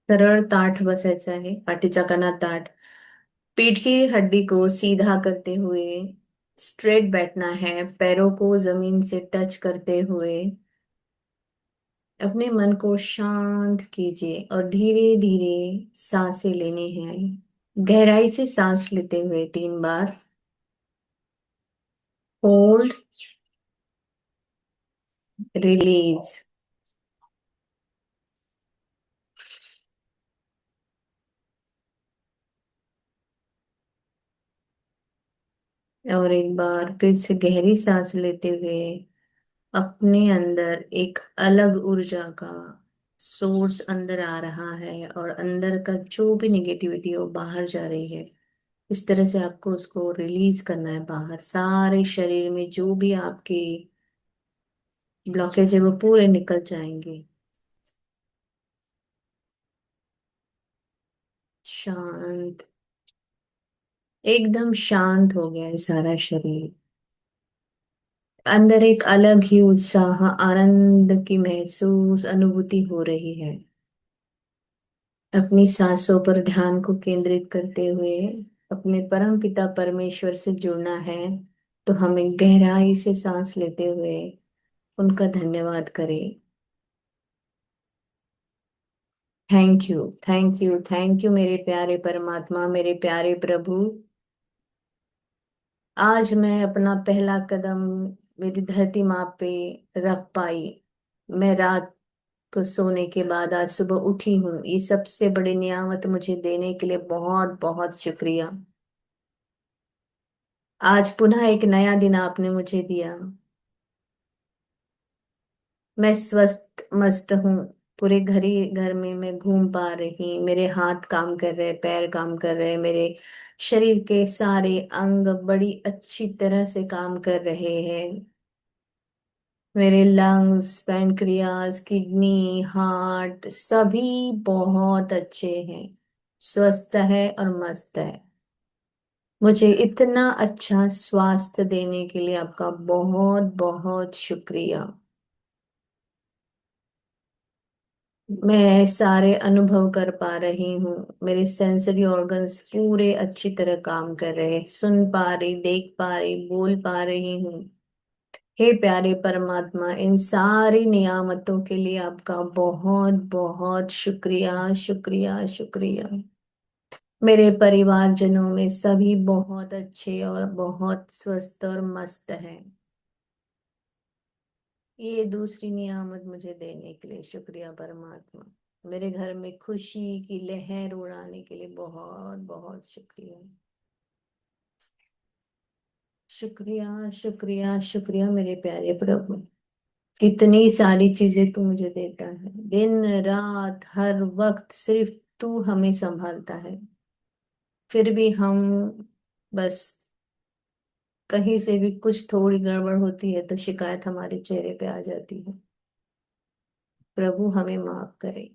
सरळ ताठ बसायचं आहे, पाठीचा कणा ताठ। पीठ की हड्डी को सीधा करते हुए स्ट्रेट बैठना है, पैरों को जमीन से टच करते हुए अपने मन को शांत कीजिए और धीरे धीरे सांसें लेनी है। गहराई से सांस लेते हुए 3 बार होल्ड, रिलीज। और एक बार फिर से गहरी सांस लेते हुए अपने अंदर एक अलग ऊर्जा का सोर्स अंदर आ रहा है और अंदर का जो भी निगेटिविटी है वो बाहर जा रही है। इस तरह से आपको उसको रिलीज करना है बाहर। सारे शरीर में जो भी आपके ब्लॉकेज है वो पूरे निकल जाएंगे। शांत, एकदम शांत हो गया है सारा शरीर। अंदर एक अलग ही उत्साह, आनंद की महसूस अनुभूति हो रही है। अपनी सांसों पर ध्यान को केंद्रित करते हुए अपने परम पिता परमेश्वर से जुड़ना है। तो हमें गहराई से सांस लेते हुए उनका धन्यवाद करें। Thank you, thank you, thank you मेरे प्यारे परमात्मा, मेरे प्यारे प्रभु। आज मैं अपना पहला कदम मेरी धरती माँ पे रख पाई। मैं रात को सोने के बाद आज सुबह उठी हूँ। ये सबसे बड़ी नियामत मुझे देने के लिए बहुत बहुत शुक्रिया। आज पुनः एक नया दिन आपने मुझे दिया। मैं स्वस्थ मस्त हूँ। पूरे घर में मैं घूम पा रही, मेरे हाथ काम कर रहे, पैर काम कर रहे, मेरे शरीर के सारे अंग बड़ी अच्छी तरह से काम कर रहे हैं। मेरे लंग्स, पैनक्रियाज, किडनी, हार्ट सभी बहुत अच्छे हैं, स्वस्थ है और मस्त है। मुझे इतना अच्छा स्वास्थ्य देने के लिए आपका बहुत बहुत शुक्रिया। मैं सारे अनुभव कर पा रही हूँ। मेरे सेंसरी ऑर्गन्स पूरे अच्छी तरह काम कर रहे हैं, सुन पा रही, देख पा रही, बोल पा रही हूँ। हे प्यारे परमात्मा, इन सारी नियामतों के लिए आपका बहुत बहुत शुक्रिया, शुक्रिया, शुक्रिया। मेरे परिवारजनों में सभी बहुत अच्छे और बहुत स्वस्थ और मस्त हैं। ये दूसरी नियामत मुझे देने के लिए शुक्रिया परमात्मा। मेरे घर में खुशी की लहर उड़ाने के लिए बहुत बहुत शुक्रिया। शुक्रिया, शुक्रिया, शुक्रिया मेरे प्यारे प्रभु। कितनी सारी चीजें तू मुझे देता है, दिन रात हर वक्त सिर्फ तू हमें संभालता है। फिर भी हम बस कहीं से भी कुछ थोड़ी गड़बड़ होती है तो शिकायत हमारे चेहरे पे आ जाती है। प्रभु हमें माफ करे।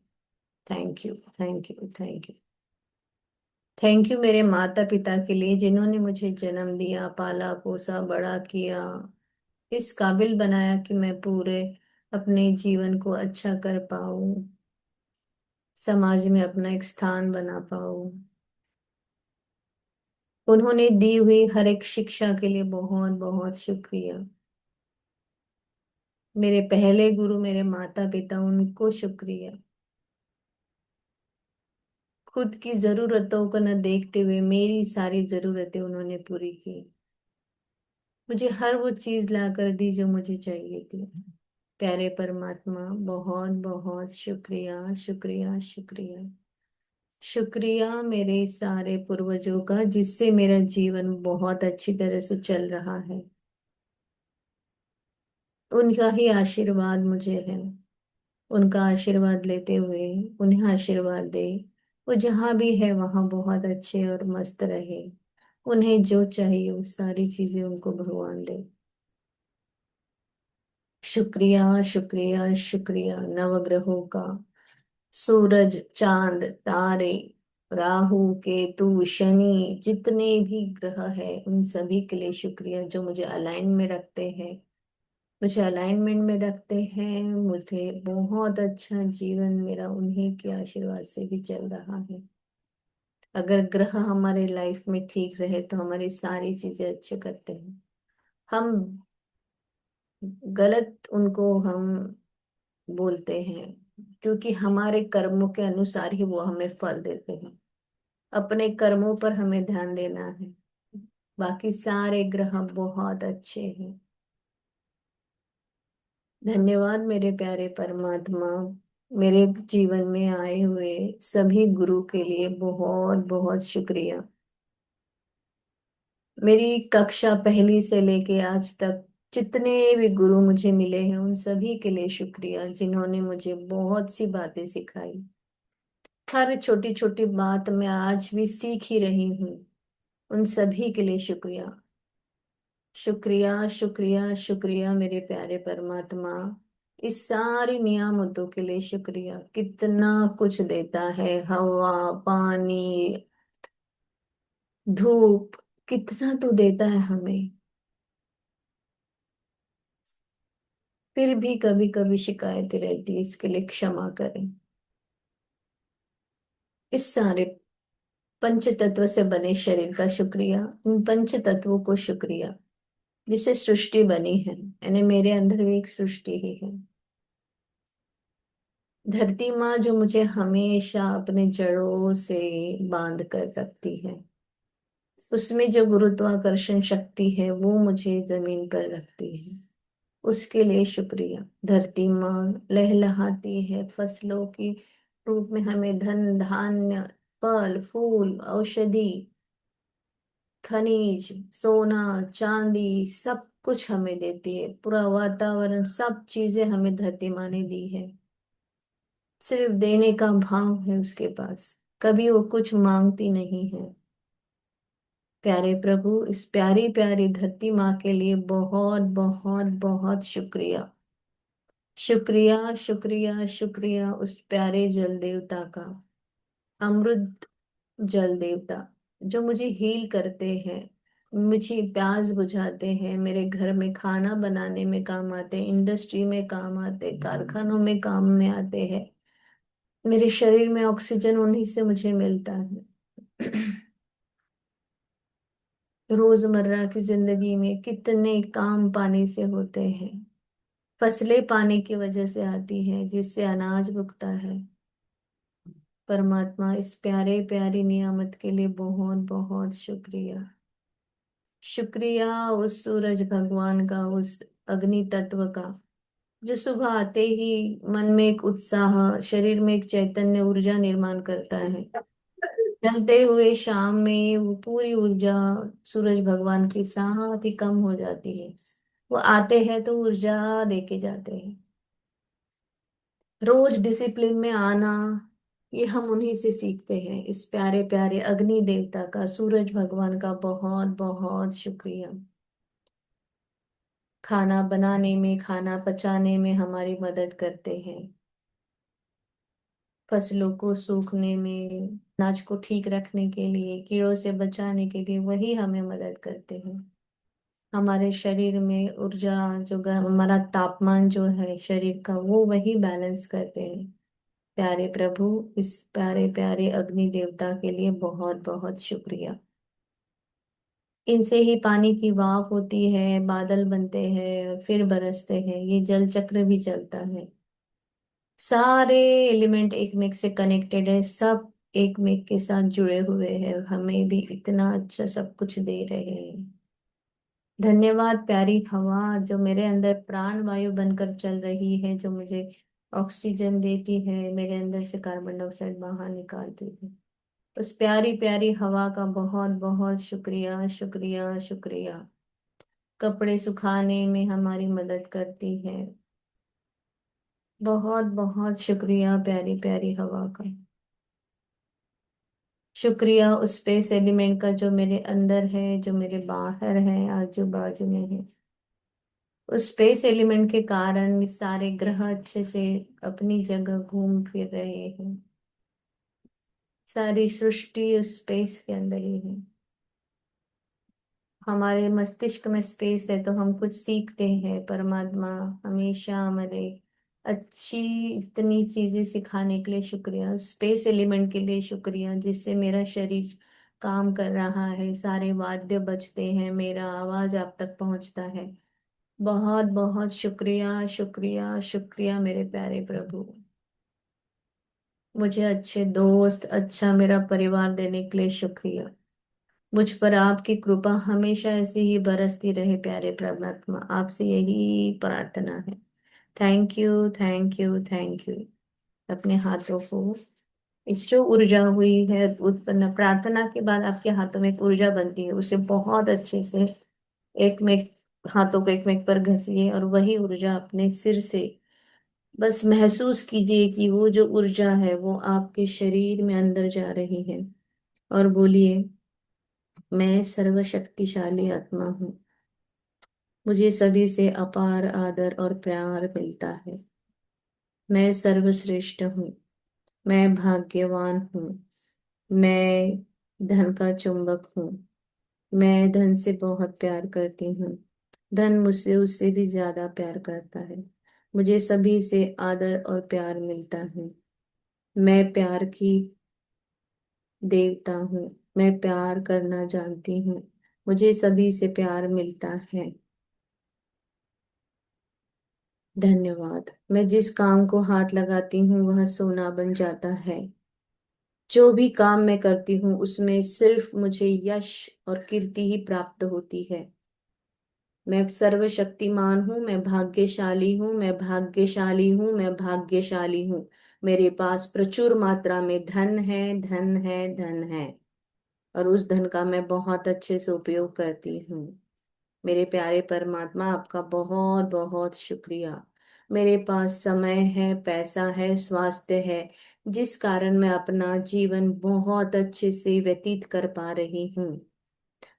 Thank you, thank you, thank you. Thank you मेरे माता पिता के लिए जिन्होंने मुझे जन्म दिया, पाला पोसा, बड़ा किया, इस काबिल बनाया कि मैं पूरे अपने जीवन को अच्छा कर पाऊं, समाज में अपना एक स्थान बना पाऊं। उन्होंने दी हुई हर एक शिक्षा के लिए बहुत बहुत शुक्रिया। मेरे पहले गुरु मेरे माता पिता, उनको शुक्रिया। खुद की जरूरतों को न देखते हुए मेरी सारी जरूरतें उन्होंने पूरी की। मुझे हर वो चीज ला कर दी जो मुझे चाहिए थी। प्यारे परमात्मा, बहुत बहुत शुक्रिया, शुक्रिया, शुक्रिया। शुक्रिया मेरे सारे पूर्वजों का जिससे मेरा जीवन बहुत अच्छी तरह से चल रहा है। उनका ही आशीर्वाद मुझे है। उनका आशीर्वाद लेते हुए उन्हें आशीर्वाद दे। वो जहाँ भी है वहां बहुत अच्छे और मस्त रहे। उन्हें जो चाहिए वो सारी चीजें उनको भगवान दे। शुक्रिया, शुक्रिया, शुक्रिया नवग्रहों का, सूरज, चांद, तारे, राहु, केतु, शनि, जितने भी ग्रह हैं उन सभी के लिए शुक्रिया जो मुझे अलाइन में रखते हैं। मुझे अलाइनमेंट में रखते हैं। मुझे बहुत अच्छा जीवन मेरा उन्हीं के आशीर्वाद से भी चल रहा है। अगर ग्रह हमारे लाइफ में ठीक रहे तो हमारी सारी चीजें अच्छे करते हैं। हम गलत उनको हम बोलते हैं, क्योंकि हमारे कर्मों के अनुसार ही वो हमें फल देते हैं। अपने कर्मों पर हमें ध्यान देना है। बाकी सारे ग्रह बहुत अच्छे हैं। धन्यवाद मेरे प्यारे परमात्मा, मेरे जीवन में आए हुए सभी गुरु के लिए बहुत बहुत शुक्रिया। मेरी कक्षा पहली से लेके आज तक जितने भी गुरु मुझे मिले हैं उन सभी के लिए शुक्रिया, जिन्होंने मुझे बहुत सी बातें सिखाई। हर छोटी छोटी बात मैं आज भी सीख ही रही हूँ। उन सभी के लिए शुक्रिया। शुक्रिया शुक्रिया शुक्रिया मेरे प्यारे परमात्मा। इस सारी नियामतों के लिए शुक्रिया। कितना कुछ देता है, हवा, पानी, धूप, कितना तो देता है हमें। फिर भी कभी कभी शिकायतें रहती है, इसके लिए क्षमा करें। इस सारे पंच तत्व से बने शरीर का शुक्रिया। इन पंच तत्वों को शुक्रिया, जिससे सृष्टि बनी है, यानी मेरे अंदर भी एक सृष्टि ही है। धरती माँ जो मुझे हमेशा अपने जड़ों से बांध कर रखती है, उसमें जो गुरुत्वाकर्षण शक्ति है वो मुझे जमीन पर रखती है, उसके लिए शुक्रिया। धरती माँ लहलहाती है फसलों की रूप में, हमें धन धान्य, फल फूल, औषधि, खनिज, सोना, चांदी, सब कुछ हमें देती है। पूरा वातावरण, सब चीजें हमें धरती माँ ने दी है। सिर्फ देने का भाव है उसके पास, कभी वो कुछ मांगती नहीं है। प्यारे प्रभु, इस प्यारी प्यारी धरती माँ के लिए बहुत बहुत बहुत शुक्रिया। शुक्रिया शुक्रिया शुक्रिया उस प्यारे जल देवता का, अमृत जल देवता, जो मुझे हील करते हैं, मुझे प्यास बुझाते हैं, मेरे घर में खाना बनाने में काम आते हैं, इंडस्ट्री में काम आते, कारखानों में काम में आते हैं। मेरे शरीर में ऑक्सीजन उन्हीं से मुझे मिलता है। रोजमर्रा की जिंदगी में कितने काम पानी से होते हैं। फसलें पानी की वजह से आती हैं, जिससे अनाज उगता है। परमात्मा, इस प्यारे प्यारी नियामत के लिए बहुत बहुत शुक्रिया। शुक्रिया उस सूरज भगवान का, उस अग्नि तत्व का, जो सुबह आते ही मन में एक उत्साह, शरीर में एक चैतन्य ऊर्जा निर्माण करता है। ढलते हुए शाम में वो पूरी ऊर्जा सूरज भगवान के साथ ही कम हो जाती है। वो आते हैं तो ऊर्जा देके जाते हैं। रोज डिसिप्लिन में आना, ये हम उन्हीं से सीखते हैं। इस प्यारे प्यारे अग्नि देवता का, सूरज भगवान का बहुत बहुत शुक्रिया। खाना बनाने में, खाना पचाने में हमारी मदद करते हैं। फसलों को सूखने में, अनाज को ठीक रखने के लिए, कीड़ों से बचाने के लिए वही हमें मदद करते हैं। हमारे शरीर में ऊर्जा, जो हमारा तापमान जो है शरीर का, वो वही बैलेंस करते हैं। प्यारे प्रभु, इस प्यारे प्यारे अग्नि देवता के लिए बहुत बहुत शुक्रिया। इनसे ही पानी की वाफ होती है, बादल बनते हैं, फिर बरसते हैं, ये जल चक्र भी चलता है। सारे एलिमेंट एक में से कनेक्टेड है, सब एक में के साथ जुड़े हुए हैं, हमें भी इतना अच्छा सब कुछ दे रहे हैं। धन्यवाद प्यारी हवा, जो मेरे अंदर प्राण वायु बनकर चल रही है, जो मुझे ऑक्सीजन देती है, मेरे अंदर से कार्बन डाइऑक्साइड बाहर निकालती है। उस प्यारी प्यारी हवा का बहुत बहुत शुक्रिया शुक्रिया शुक्रिया। कपड़े सुखाने में हमारी मदद करती है। बहुत बहुत शुक्रिया प्यारी प्यारी हवा का। शुक्रिया उस स्पेस एलिमेंट का, जो मेरे अंदर है, जो मेरे बाहर है, आजू बाजू में है। उस स्पेस एलिमेंट के कारण सारे ग्रह अच्छे से अपनी जगह घूम फिर रहे हैं। सारी सृष्टि उस स्पेस के अंदर ही है। हमारे मस्तिष्क में स्पेस है तो हम कुछ सीखते हैं। परमात्मा हमेशा हमारे अच्छी इतनी चीजें सिखाने के लिए शुक्रिया, स्पेस एलिमेंट के लिए शुक्रिया, जिससे मेरा शरीर काम कर रहा है, सारे वाद्य बजते हैं, मेरा आवाज आप तक पहुंचता है। बहुत बहुत शुक्रिया शुक्रिया शुक्रिया मेरे प्यारे प्रभु। मुझे अच्छे दोस्त, अच्छा मेरा परिवार देने के लिए शुक्रिया। मुझ पर आपकी कृपा हमेशा ऐसे ही बरसती रहे प्यारे परमात्मा, आपसे यही प्रार्थना है। Thank you thank you thank you. अपने हाथों को, इस जो ऊर्जा हुई है उत्पन्न प्रार्थना के बाद आपके हाथों में एक ऊर्जा बनती है, उसे बहुत अच्छे से एक में हाथों को एक में पर घसीए और वही ऊर्जा अपने सिर से बस महसूस कीजिए कि वो जो ऊर्जा है वो आपके शरीर में अंदर जा रही है। और बोलिए, मैं सर्वशक्तिशाली आत्मा हूँ, मुझे सभी से अपार आदर और प्यार मिलता है। मैं सर्वश्रेष्ठ हूँ, मैं भाग्यवान हूँ, मैं धन का चुंबक हूँ, मैं धन से बहुत प्यार करती हूँ, धन मुझसे उससे भी ज्यादा प्यार करता है। मुझे सभी से आदर और प्यार मिलता है। मैं प्यार की देवता हूँ, मैं प्यार करना जानती हूँ, मुझे सभी से प्यार मिलता है। धन्यवाद। मैं जिस काम को हाथ लगाती हूँ वह सोना बन जाता है। जो भी काम मैं करती हूँ उसमें सिर्फ मुझे यश और कीर्ति ही प्राप्त होती है। मैं सर्वशक्तिमान हूँ, मैं भाग्यशाली हूँ, मैं भाग्यशाली हूँ, मैं भाग्यशाली हूँ। मेरे पास प्रचुर मात्रा में धन है, धन है, धन है। और उस धन का मैं बहुत अच्छे से उपयोग करती हूँ। मेरे प्यारे परमात्मा, आपका बहुत बहुत शुक्रिया। मेरे पास समय है, पैसा है, स्वास्थ्य है, जिस कारण मैं अपना जीवन बहुत अच्छे से व्यतीत कर पा रही हूँ।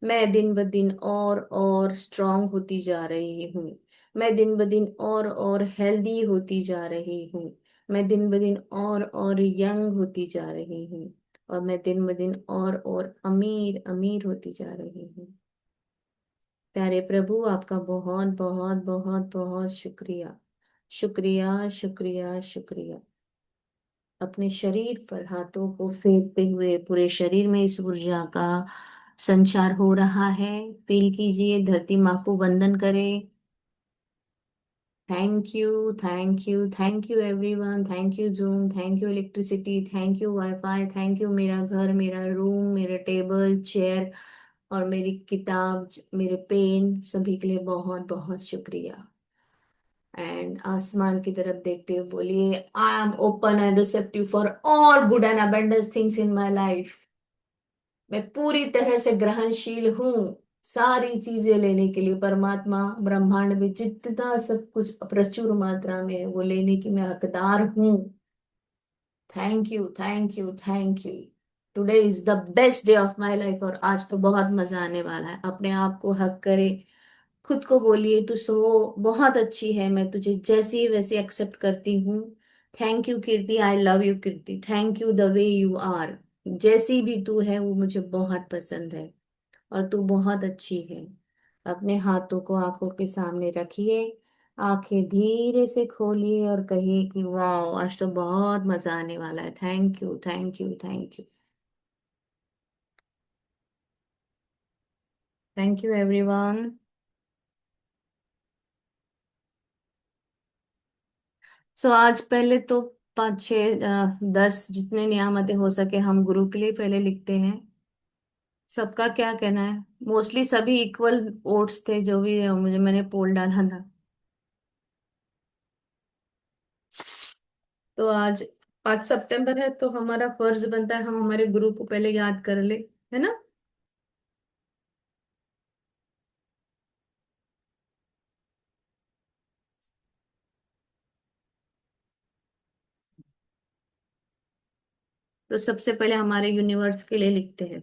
मैं दिन ब दिन और स्ट्रांग होती जा रही हूँ। मैं दिन ब दिन और हेल्दी होती जा रही हूँ। मैं दिन ब दिन और यंग होती जा रही हूँ। और मैं दिन ब दिन और अमीर अमीर होती जा रही हूँ। प्यारे प्रभु, आपका बहुत बहुत बहुत बहुत शुक्रिया शुक्रिया शुक्रिया शुक्रिया। अपने शरीर पर हाथों को फेरते हुए पूरे शरीर में इस ऊर्जा का संचार हो रहा है। फील कीजिए, धरती माँ को वंदन करें। Thank you thank you thank you everyone, thank you zoom, thank you electricity, thank you wifi, thank you मेरा घर, मेरा रूम, मेरा टेबल चेयर और मेरी किताब, मेरे पेन, सभी के लिए बहुत बहुत शुक्रिया। एंड आसमान की तरफ देखते हुए बोलिए, I am open and receptive for all good and abundance things in my life. मैं पूरी तरह से ग्रहणशील हूँ सारी चीजें लेने के लिए। परमात्मा ब्रह्मांड में जितना सब कुछ प्रचुर मात्रा में है वो लेने की मैं हकदार हूँ। Thank you thank you thank you. Today is the best day of my life. और आज तो बहुत मजा आने वाला है। अपने आप को हक करे, खुद को बोलिए, तू सो बहुत अच्छी है, मैं तुझे जैसी है वैसी एक्सेप्ट करती हूँ। Thank you Kirti, I love you Kirti, thank you the way you are. जैसी भी तू है वो मुझे बहुत पसंद है और तू बहुत अच्छी है। अपने हाथों को आंखों के सामने रखिए, आंखें धीरे से खोलिए और कहिए कि वाह, आज तो बहुत मजा आने वाला है। Thank you thank you thank you thank you everyone. So आज पहले तो 5 6 10 जितने नियामतें हो सके हम गुरु के लिए पहले लिखते हैं। सबका क्या कहना है? मोस्टली सभी इक्वल वोट्स थे, जो भी है, मुझे मैंने पोल डाला था। तो आज 5 सितंबर है तो हमारा फर्ज बनता है हम हमारे गुरु को पहले याद कर ले, है ना। तो सबसे पहले हमारे यूनिवर्स के लिए लिखते हैं।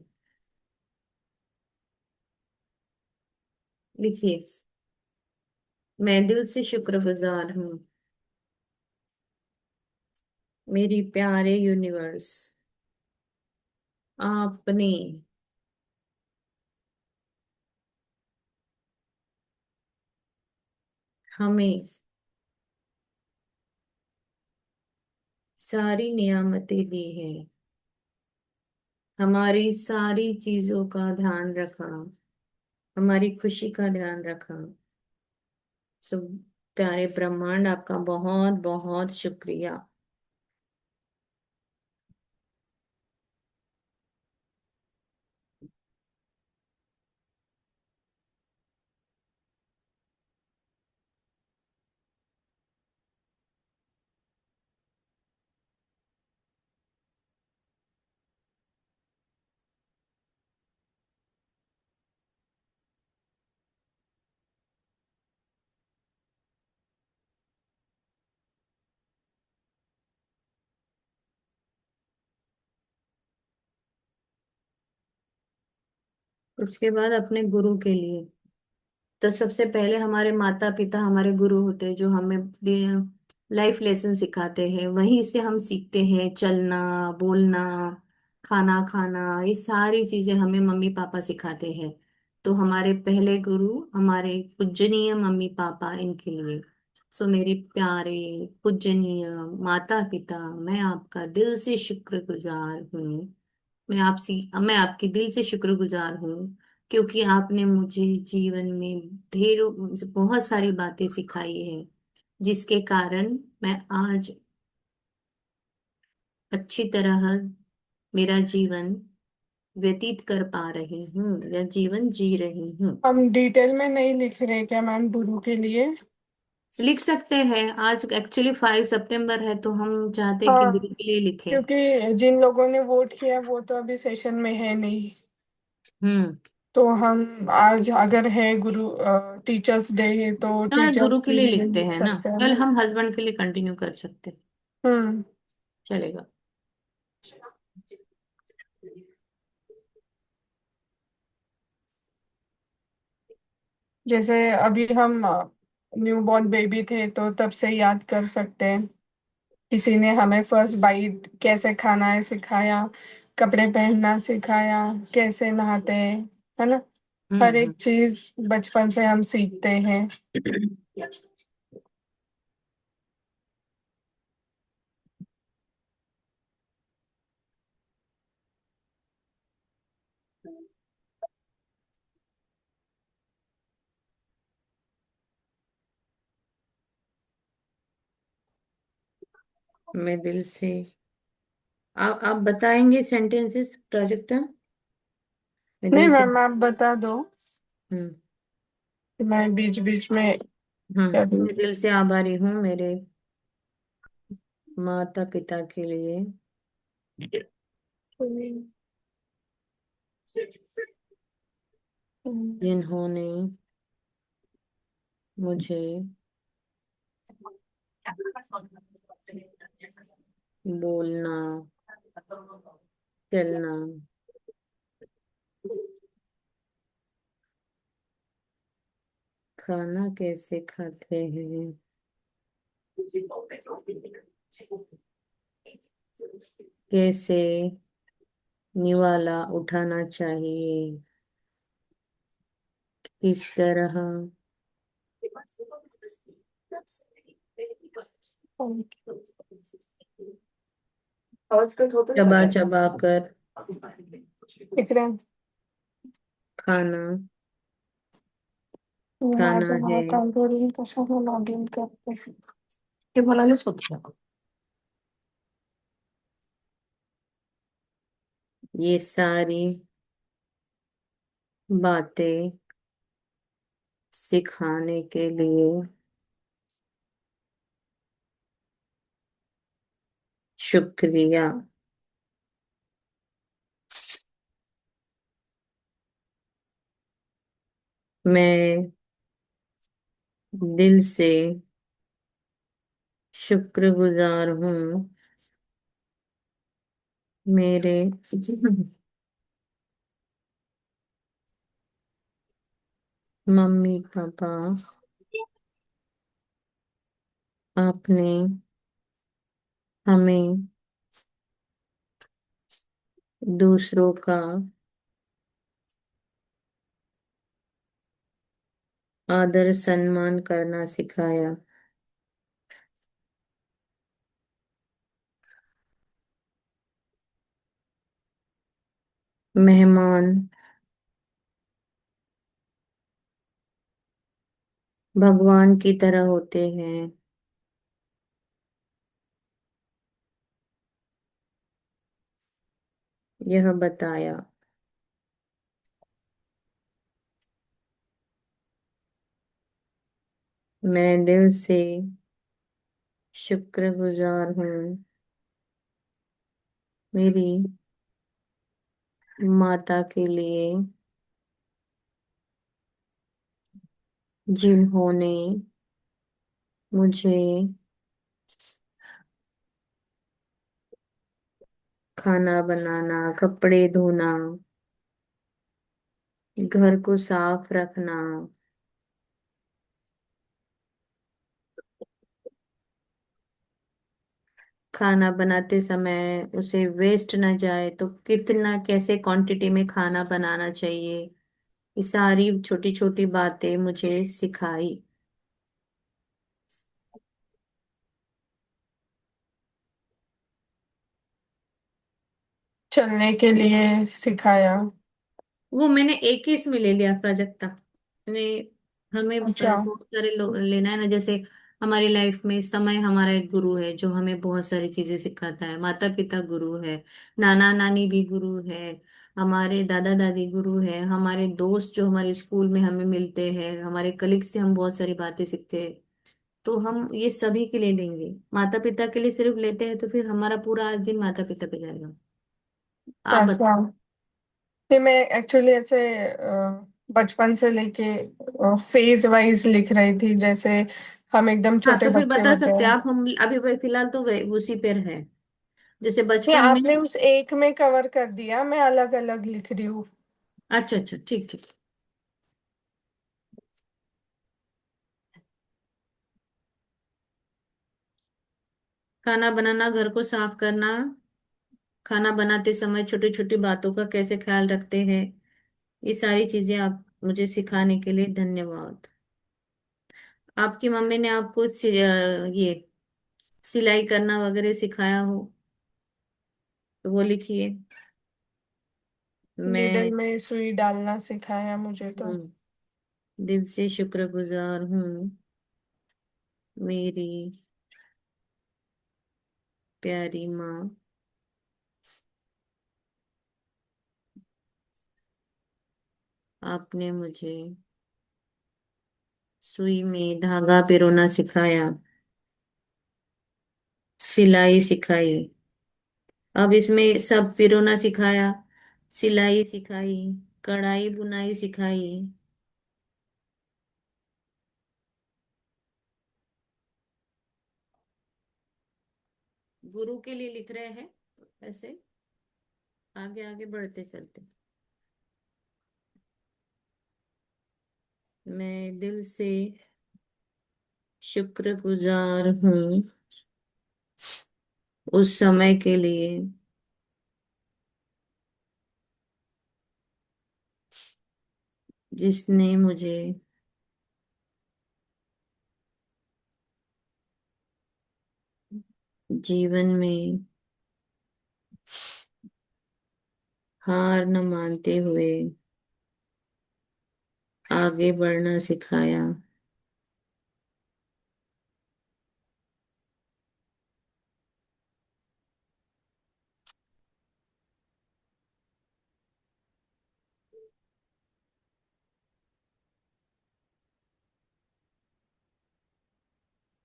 लिखिए, मैं दिल से शुक्रगुजार हूँ मेरी प्यारे यूनिवर्स, आपने हमें सारी नियामतें दी है, हमारी सारी चीजों का ध्यान रखा, हमारी खुशी का ध्यान रखा। सो प्यारे ब्रह्मांड, आपका बहुत बहुत शुक्रिया। उसके बाद अपने गुरु के लिए, तो सबसे पहले हमारे माता पिता हमारे गुरु होते हैं, जो हमें लाइफ लेसन सिखाते हैं। वहीं से हम सीखते हैं चलना, बोलना, खाना खाना, ये सारी चीजें हमें मम्मी पापा सिखाते हैं। तो हमारे पहले गुरु हमारे पूजनीय मम्मी पापा, इनके लिए। सो मेरे प्यारे पूजनीय माता पिता, मैं आपका दिल से शुक्रगुजार हूँ। मैं आपकी दिल से शुक्रगुजार हूँ, क्योंकि आपने मुझे जीवन में ढेरों बहुत सारी बातें सिखाई है, जिसके कारण मैं आज अच्छी तरह मेरा जीवन व्यतीत कर पा रही हूँ, या जीवन जी रही हूँ। हम डिटेल में नहीं लिख रहे क्या मैम गुरु के लिए? लिख सकते हैं। आज एक्चुअली 5 सितंबर है, तो हम चाहते हैं कि हाँ, गुरु के लिए लिखें। क्योंकि जिन लोगों ने वोट किया वो तो अभी सेशन में है नहीं। हम्म। तो हम आज अगर है गुरु टीचर्स डे तो तो आज गुरु टीचर्स के के लिए लिए लिखते लिख हैं ना, सकते हैं कल ना। हम हस्बैंड के लिए कंटिन्यू कर सकते हैं। हम्म। चलेगा। जैसे अभी हम न्यू बॉर्न बेबी थे तो तब से याद कर सकते हैं। किसी ने हमें फर्स्ट बाइट कैसे खाना है सिखाया, कपड़े पहनना सिखाया, कैसे नहाते हैं, है ना। हर हम्म। एक चीज बचपन से हम सीखते हैं। मैं दिल से, आप बताएंगे सेंटेंसेस प्राजक्ता? मैं नहीं दिल से। मैम, आप बता दो। हम्म। मैं बीच बीच में कर मैं दिल से आभारी हूँ मेरे माता पिता के लिए, जिन्होंने मुझे बोलना, चलना, खाना कैसे खाते हैं, कैसे निवाला उठाना चाहिए, किस तरह चबा चबा कर इकडे खाना खाना माझं है। नाव काय करून कशाला लॉग इन करते ते म्हणालेच होते. ये सारी बातें सिखाने के लिए शुक्रिया। मैं दिल से शुक्रगुजार हूँ मेरे मम्मी पापा, आपने हमें दूसरों का आदर सम्मान करना सिखाया। मेहमान भगवान की तरह होते हैं, यह बताया। मैं दिल से शुक्रगुजार हूँ मेरी माता के लिए, जिन्होंने मुझे खाना बनाना, कपड़े धोना, घर को साफ रखना, खाना बनाते समय उसे वेस्ट ना जाए तो कितना कैसे क्वांटिटी में खाना बनाना चाहिए, ये सारी छोटी छोटी बातें मुझे सिखाई। चलने के लिए सिखाया। वो मैंने एक ही इसमें ले लिया प्राजक्ता। मैंने हमें अच्छा। बहुत सारे लेना है ना, जैसे हमारी लाइफ में समय हमारा एक गुरु है जो हमें बहुत सारी चीजें सिखाता है। माता पिता गुरु है, नाना नानी भी गुरु है, हमारे दादा दादी गुरु है, हमारे दोस्त जो हमारे स्कूल में हमें मिलते हैं, हमारे कलीग से हम बहुत सारी बातें सीखते हैं। तो हम ये सभी के लिए लेंगे, माता पिता के लिए सिर्फ लेते हैं तो फिर हमारा पूरा आज दिन माता पिता पे जाएगा। आप अच्छा, ये मैं एक्चुअली ऐसे बचपन से लेके फेज वाइज लिख रही थी, जैसे हम एकदम हाँ, छोटे तो फिर बच्चे बता होते सकते हैं हैं। आप। हम अभी फिलहाल तो उसी पर है, जैसे नहीं, बचपन में। आपने उस एक में कवर कर दिया, मैं अलग अलग लिख रही हूँ। अच्छा अच्छा, ठीक ठीक। खाना बनाना, घर को साफ करना, खाना बनाते समय छोटी छोटी बातों का कैसे ख्याल रखते हैं, ये सारी चीजें आप मुझे सिखाने के लिए धन्यवाद। आपकी मम्मी ने आपको ये सिलाई करना वगैरह सिखाया हो तो वो लिखिए। नीडल मैं में सुई डालना सिखाया मुझे तो। दिल से शुक्रगुजार हूँ मेरी प्यारी माँ, आपने मुझे सुई में धागा पिरोना सिखाया, सिलाई सिखाई। अब इसमें सब पिरोना सिखाया, सिलाई सिखाई, कढ़ाई बुनाई सिखाई। गुरु के लिए लिख रहे हैं, ऐसे आगे आगे बढ़ते चलते। मैं दिल से शुक्रगुजार हूँ उस समय के लिए जिसने मुझे जीवन में हार न मानते हुए आगे बढ़ना सिखाया।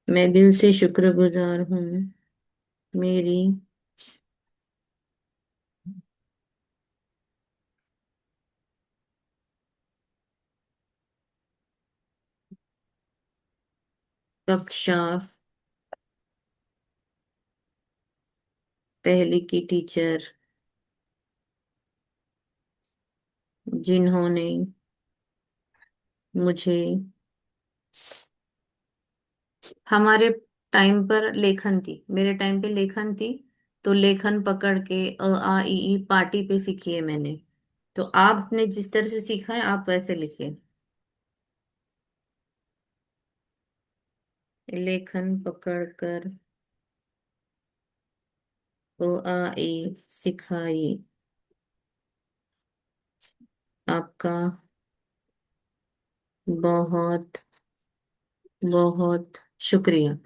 मैं दिल से शुक्रगुजार हूँ मेरी कक्षा पहली की टीचर, जिन्होंने मुझे हमारे टाइम पर लेखन थी, मेरे टाइम पे लेखन थी, तो लेखन पकड़ के अ आ इ ई पार्टी पे सीखी है मैंने। तो आपने जिस तरह से सीखा है आप वैसे लिखिए। लेखन पकड़कर ओ आ ई सिखाई। आपका बहुत बहुत शुक्रिया।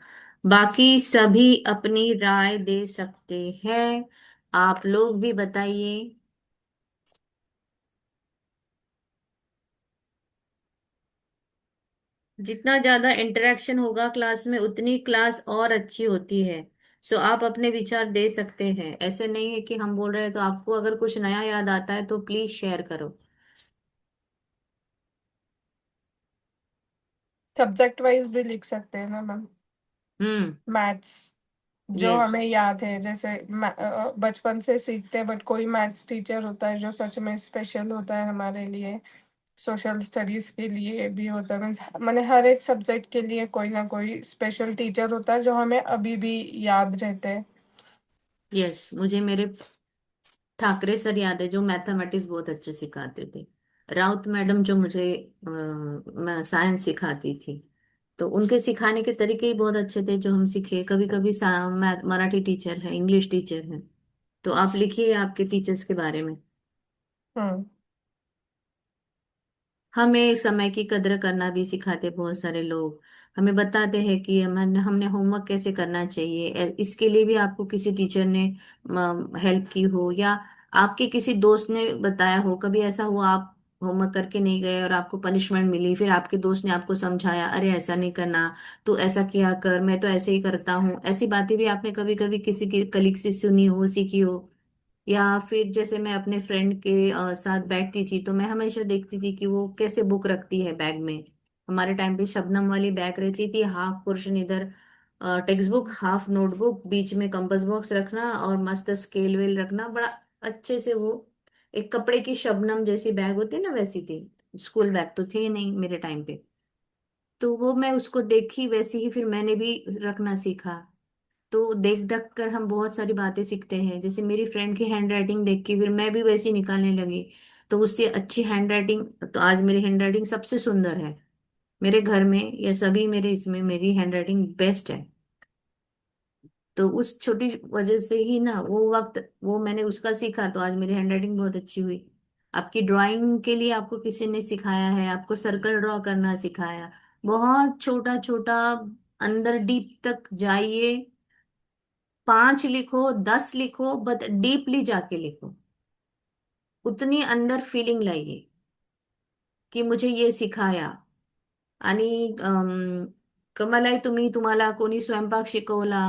बाकी सभी अपनी राय दे सकते हैं। आप लोग भी बताइए। जितना ज्यादा इंटरेक्शन होगा क्लास में उतनी क्लास और अच्छी होती है। सो आप अपने विचार दे सकते हैं। ऐसे नहीं है कि हम बोल रहे हैं तो आपको अगर कुछ नया याद आता है तो प्लीज शेयर करो। सब्जेक्ट वाइज भी लिख सकते हैं ना मैम। हम्म। मैथ्स जो यस। हमें याद है, जैसे बचपन से सीखते हैं, बट कोई मैथ्स टीचर होता है जो सच में स्पेशल होता है हमारे लिए। सोशल स्टडीज के लिए भी होता है, मीन्स मैंने हर एक सब्जेक्ट के लिए कोई ना कोई स्पेशल टीचर होता है जो हमें अभी भी याद रहते हैं। यस, मुझे मेरे ठाकरे सर याद है जो मैथमेटिक्स बहुत अच्छे सिखाते थे। राउत मैडम जो मुझे साइंस सिखाती थी। तो उनके सिखाने के तरीके ही बहुत अच्छे थे जो हम सीखे। कभी कभी मराठी टीचर है, इंग्लिश टीचर है। तो आप लिखिए आपके टीचर्स के बारे में। हम्म। हमें समय की कदर करना भी सिखाते बहुत सारे लोग। हमें बताते हैं कि हमने हमने होमवर्क कैसे करना चाहिए। इसके लिए भी आपको किसी टीचर ने हेल्प की हो, या आपके किसी दोस्त ने बताया हो। कभी ऐसा हुआ आप होमवर्क करके नहीं गए और आपको पनिशमेंट मिली, फिर आपके दोस्त ने आपको समझाया, अरे ऐसा नहीं करना, तू ऐसा किया कर, मैं तो ऐसे ही करता हूँ। ऐसी बातें भी आपने कभी कभी किसी की कलीग से सुनी हो, सीखी हो। या फिर जैसे मैं अपने फ्रेंड के साथ बैठती थी तो मैं हमेशा देखती थी कि वो कैसे बुक रखती है बैग में। हमारे टाइम पे शबनम वाली बैग रहती थी, हाफ पोर्शन इधर टेक्स्ट बुक, हाफ नोटबुक, बीच में कंपास बॉक्स रखना और मस्त स्केल वेल रखना बड़ा अच्छे से। वो एक कपड़े की शबनम जैसी बैग होती है ना, वैसी थी। स्कूल बैग तो थी नहीं मेरे टाइम पे। तो वो मैं उसको देखी वैसी ही फिर मैंने भी रखना सीखा। तो देख देख कर हम बहुत सारी बातें सीखते हैं। जैसे मेरी फ्रेंड की हैंड राइटिंग देख के फिर मैं भी वैसी निकालने लगी। तो उससे अच्छी हैंड राइटिंग, तो आज मेरी हैंड राइटिंग सबसे सुंदर है मेरे घर में। या सभी मेरे इसमें मेरी हैंड राइटिंग बेस्ट है। तो उस छोटी वजह से ही ना वो वक्त वो मैंने उसका सीखा तो आज मेरी हैंड राइटिंग बहुत अच्छी हुई। आपकी ड्राइंग के लिए आपको किसी ने सिखाया है, आपको सर्कल ड्रॉ करना सिखाया। बहुत छोटा छोटा अंदर डीप तक जाइए। 5 लिखो, 10 लिखो, बट डीपली जाके लिखो। उतनी अंदर फीलिंग लाइए कि मुझे ये सिखाया। आणि कमलाई, तुम्ही तुम्हाला कोणी स्वयंपाक शिकवला?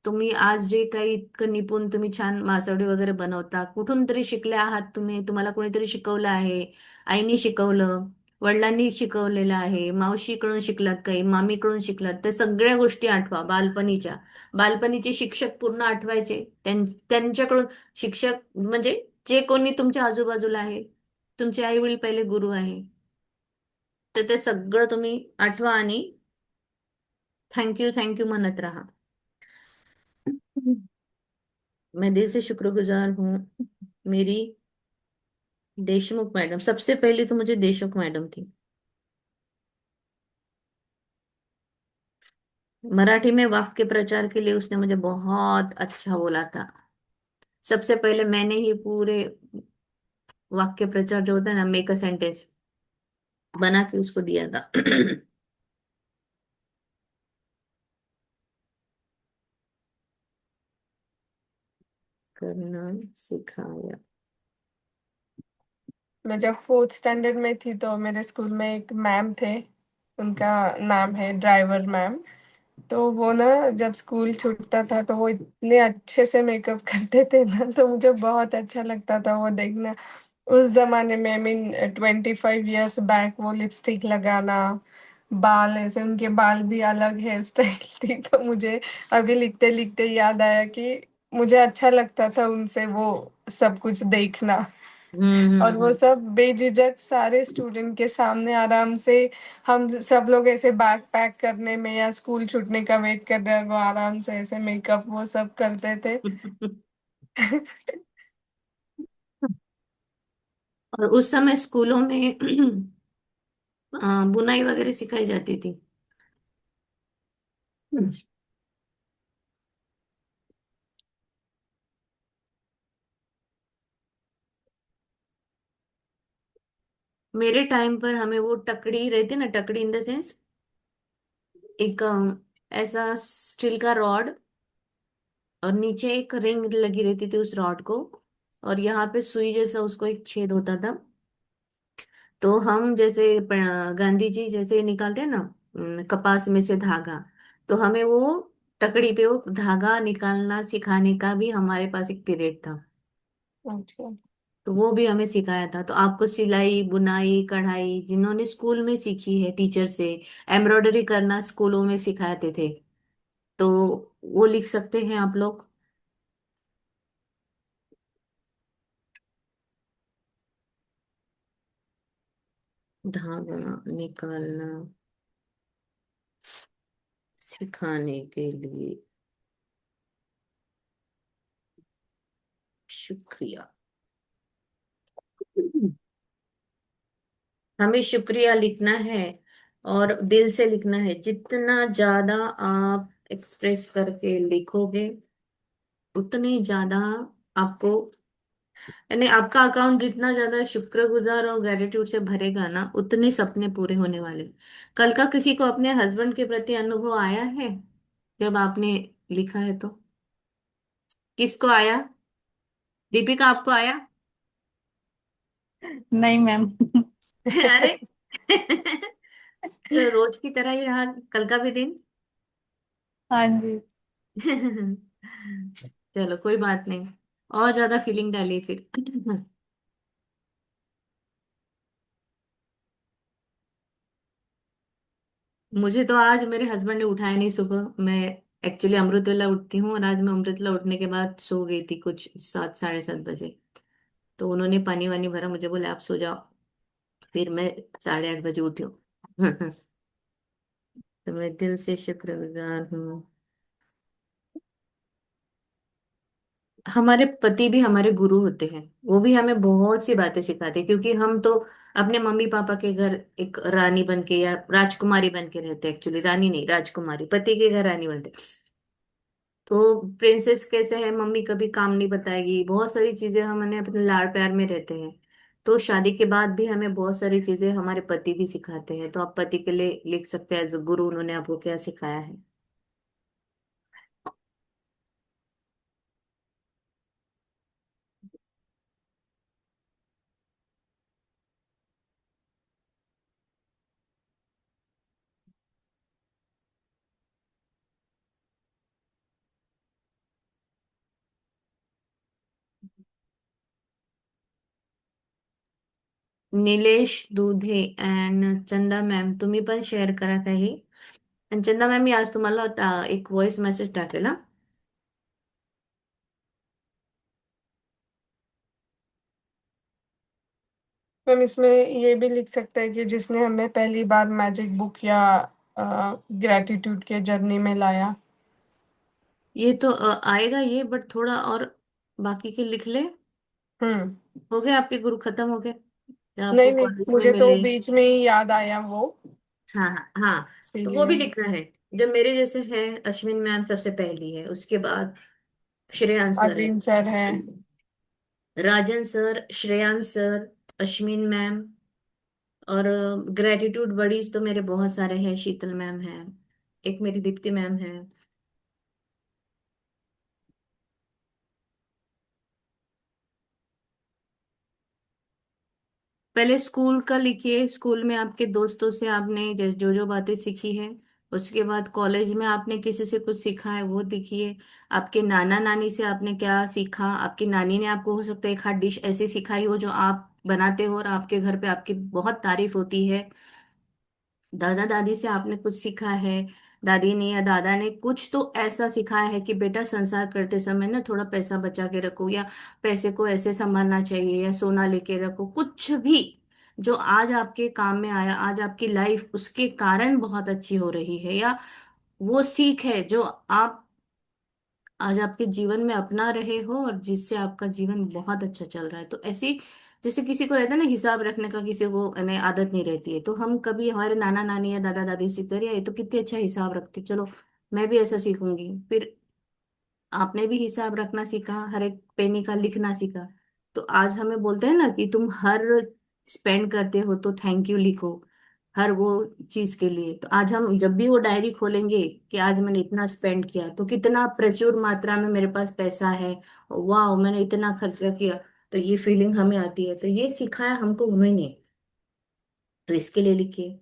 तुम्ही आज जे काही इतकं निपुण तुम्ही छान मासवडी वगैरे बनवता, कुठून तरी शिकले आहात तुम्ही? तुम्हाला कोणीतरी शिकवलं आहे? आईने शिकवलं, वडिलांनी शिकवलेलं आहे, मावशीकडून शिकलात, काही मामीकडून शिकलात, त्या सगळ्या गोष्टी आठवा बालपणीच्या। बालपणीचे शिक्षक पूर्ण आठवायचे, त्यांच्याकडून। शिक्षक म्हणजे जे कोणी तुमच्या आजूबाजूला आहे, तुमचे आई वडील पहिले गुरु आहे। तर ते सगळं तुम्ही आठवा आणि थँक्यू थँक्यू म्हणत राहा। मैं दिल से शुक्रगुजार हूँ। मेरी देशमुख मैडम, सबसे पहले तो मुझे देशमुख मैडम थी। मराठी में वाक्य प्रचार के लिए उसने मुझे बहुत अच्छा बोला था। सबसे पहले मैंने ही पूरे वाक्य प्रचार जो होता है ना, मेक अ सेंटेंस, बना के उसको दिया था। करना सिखाया। मैं जब फोर्थ स्टैंडर्ड में थी तो मेरे स्कूल में एक मैम थे, उनका नाम है ड्राइवर मैम। तो वो ना जब स्कूल छूटता था तो वो इतने अच्छे से मेकअप करते थे ना, तो मुझे बहुत अच्छा लगता था वो देखना। उस जमाने में, आई मीन 25 years बैक, वो लिपस्टिक लगाना, बाल ऐसे, उनके बाल भी अलग हेयर स्टाइल थी। तो मुझे अभी लिखते लिखते याद आया कि मुझे अच्छा लगता था उनसे वो सब कुछ देखना। और वो हम्म। सब बेझिझक सारे स्टूडेंट के सामने आराम से, हम सब लोग ऐसे बैग पैक करने में या स्कूल छूटने का वेट कर रहे हैं, वो आराम से ऐसे मेकअप वो सब करते थे। और उस समय स्कूलों में अ, बुनाई वगैरह सिखाई जाती थी। मेरे टाइम पर हमें वो टकड़ी रहती ना, टकड़ी इन द सेंस एक ऐसा स्टील का रॉड, और नीचे एक रिंग लगी रहती थी उस रॉड को, और यहाँ पे सुई जैसा उसको एक छेद होता था। तो हम जैसे गांधी जी जैसे निकालते हैं ना कपास में से धागा, तो हमें वो टकड़ी पे वो धागा निकालना सिखाने का भी हमारे पास एक पीरियड था। अच्छा। तो वो भी हमें सिखाया था। तो आपको सिलाई बुनाई कढ़ाई जिन्होंने स्कूल में सीखी है टीचर से, एम्ब्रॉयडरी करना स्कूलों में सिखाते थे, तो वो लिख सकते हैं आप लोग। धागा निकालना सिखाने के लिए शुक्रिया। हमें शुक्रिया लिखना है, और दिल से लिखना है। जितना ज्यादा आप एक्सप्रेस करके लिखोगे, उतने ज्यादा आपको, यानी आपका अकाउंट जितना ज्यादा शुक्रगुजार और ग्रेटिट्यूड से भरेगा ना, उतने सपने पूरे होने वाले। कल का किसी को अपने हस्बैंड के प्रति अनुभव आया है जब आपने लिखा है तो? किसको आया? दीपिका, आपको आया? नहीं मैम। अरे तो रोज की तरह ही रहा कल का भी दिन। हाँ जी। चलो कोई बात नहीं, और ज्यादा फीलिंग डाली फिर। मुझे तो आज मेरे हस्बैंड ने उठाया नहीं सुबह। मैं एक्चुअली अमृत वेला उठती हूँ, और आज मैं अमृत वेला उठने के बाद सो गई थी कुछ 7 साढ़े 7 बजे। तो उन्होंने पानी वानी भरा, मुझे बोले आप सो जाओ। फिर मैं 8:30 बजे उठी हूँ। तो मैं दिल से शुक्रगुजार हूँ। हमारे पति भी हमारे गुरु होते हैं। वो भी हमें बहुत सी बातें सिखाते हैं, क्योंकि हम तो अपने मम्मी पापा के घर एक रानी बन के या राजकुमारी बन के रहते हैं। एक्चुअली रानी नहीं, राजकुमारी। पति के घर रानी बनते। तो प्रिंसेस कैसे है, मम्मी कभी काम नहीं बताएगी, बहुत सारी चीजें हमने अपने लाड़ प्यार में रहते हैं। तो शादी के बाद भी हमें बहुत सारी चीजें हमारे पति भी सिखाते हैं। तो आप पति के लिए लिख सकते हैं एज अ गुरु, उन्होंने आपको क्या सिखाया है। निलेश दुधे एंड चंदा मॅम, तुम्ही पण शेअर करा काही. आणि चंदा मॅम, मी आज तुम्हाला एक व्हॉइस मेसेज टाकेल हा. मैम इसमें ये भी लिख सकते हैं कि जिसने हमें पहली बार मैजिक बुक या ग्रेटिट्यूड के जर्नी में लाया। ये तो आएगा ये, बट थोड़ा और बाकी के लिख ले। हम्म। हो गए आपके गुरु, खत्म हो गए जब नहीं आपको नहीं, कॉलेज में मुझे तो मिले? बीच में ही याद आया वो, हाँ हाँ हाँ। तो वो इसीलिए। भी लिखना है। जब मेरे जैसे है, अश्विन मैम सबसे पहली है, उसके बाद श्रेयांश सर है, अरविंद सर है। Rajan sir, Shreyansh sir, Ashwin ma'am, और ग्रेटिट्यूड बडीज तो मेरे बहुत सारे हैं। शीतल मैम है, एक मेरी दीप्ति मैम है। पहले स्कूल का लिखिए, स्कूल में आपके दोस्तों से आपने जैसे जो जो बातें सीखी है। उसके बाद कॉलेज में आपने किसी से कुछ सीखा है वो लिखिए। आपके नाना नानी से आपने क्या सीखा, आपकी नानी ने आपको हो सकता है एक हाथ डिश ऐसी सिखाई हो जो आप बनाते हो और आपके घर पे आपकी बहुत तारीफ होती है। दादा दादी से आपने कुछ सीखा है, दादी ने या दादा ने कुछ तो ऐसा सिखाया है कि बेटा संसार करते समय ना थोड़ा पैसा बचा के रखो, या पैसे को ऐसे संभालना चाहिए, या सोना लेके रखो, कुछ भी जो आज आपके काम में आया, आज आपकी लाइफ उसके कारण बहुत अच्छी हो रही है, या वो सीख है जो आप आज आपके जीवन में अपना रहे हो और जिससे आपका जीवन बहुत अच्छा चल रहा है। तो ऐसी, जैसे किसी को रहता है ना हिसाब रखने का, किसी को यानी आदत नहीं रहती है, तो हम कभी हमारे नाना नानी या दादा दादी से, अरे ये तो कितने अच्छा हिसाब रखते, चलो मैं भी ऐसा सीखूंगी फिर। आपने भी हिसाब रखना सीखा, हर एक पेनी का लिखना सीखा। तो आज हमें बोलते हैं ना कि तुम हर स्पेंड करते हो तो थैंक यू लिखो, हर वो चीज के लिए। तो आज हम जब भी वो डायरी खोलेंगे कि आज मैंने इतना स्पेंड किया, तो कितना प्रचुर मात्रा में मेरे पास पैसा है, वाह मैंने इतना खर्चा किया, तो ये फीलिंग हमें आती है। तो ये सिखाया हमको उन्होंने, तो इसके लिए लिखिए।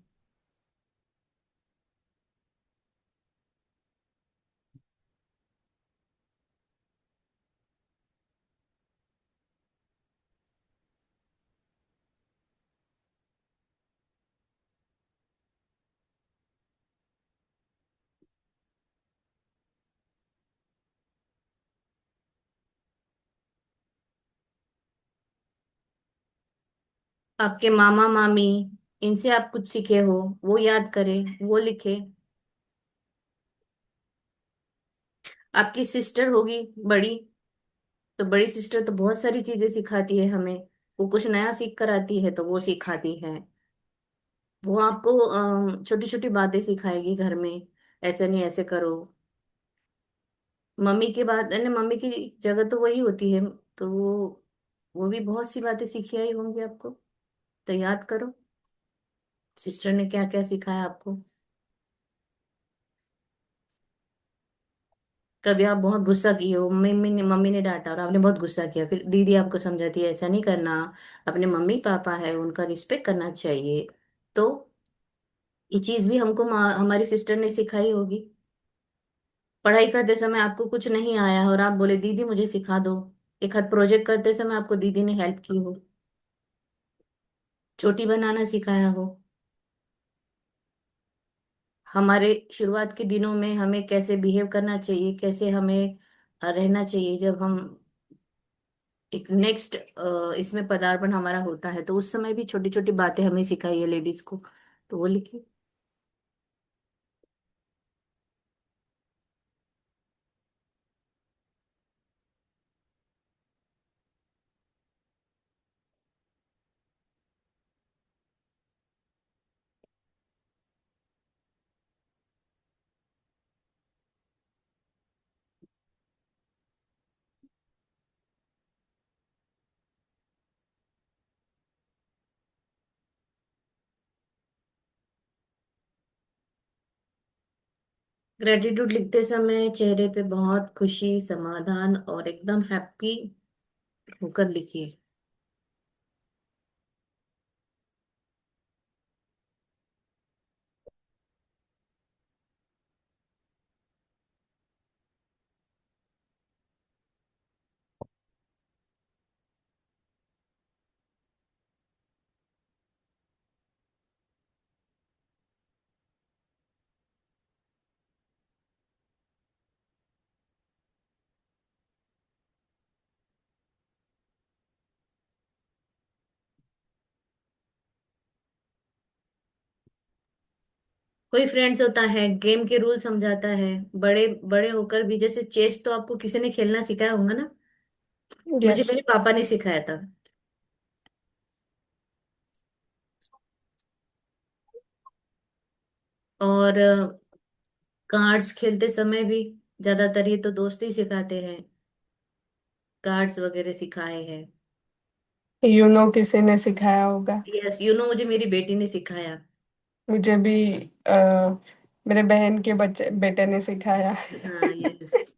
आपके मामा मामी, इनसे आप कुछ सीखे हो, वो याद करें, वो लिखे। आपकी सिस्टर होगी बड़ी, तो बड़ी सिस्टर तो बहुत सारी चीजें सिखाती है हमें, वो कुछ नया सीख कर आती है तो वो सिखाती है। वो आपको छोटी छोटी बातें सिखाएगी घर में, ऐसे नहीं ऐसे करो। मम्मी के बाद अरे मम्मी की जगह तो वही होती है, तो वो भी बहुत सी बातें सिखी आई होंगी आपको। तो याद करो, सिस्टर ने क्या क्या सिखाया आपको। कभी आप बहुत गुस्सा किए हो, मम्मी ने डांटा और आपने बहुत गुस्सा किया, फिर दीदी आपको समझाती है ऐसा नहीं करना, अपने मम्मी पापा है उनका रिस्पेक्ट करना चाहिए। तो ये चीज भी हमको हमारी सिस्टर ने सिखाई होगी। पढ़ाई करते समय आपको कुछ नहीं आया और आप बोले दीदी मुझे सिखा दो, एक हाथ प्रोजेक्ट करते समय आपको दीदी ने हेल्प की हो, चोटी बनाना सिखाया हो। हमारे शुरुआत के दिनों में हमें कैसे बिहेव करना चाहिए, कैसे हमें रहना चाहिए, जब हम एक नेक्स्ट इसमें पदार्पण हमारा होता है, तो उस समय भी छोटी छोटी बातें हमें सिखाई है लेडीज को। तो वो लिखी। ग्रेटिट्यूड लिखते समय चेहरे पे बहुत खुशी, समाधान और एकदम हैप्पी होकर लिखिए। कोई फ्रेंड्स होता है, गेम के रूल समझाता है, बड़े बड़े होकर भी, जैसे चेस तो आपको किसी ने खेलना सिखाया होगा ना, मुझे यस। मेरे पापा ने सिखाया था। और कार्ड्स खेलते समय भी ज्यादातर ये तो दोस्त ही सिखाते हैं, कार्ड्स वगैरह सिखाए हैं। किसी ने सिखाया होगा। यस, यू नो मुझे मेरी बेटी ने सिखाया। मुझे भी मेरे बहन के बच्चे बेटे ने सिखाया। हाँ यस।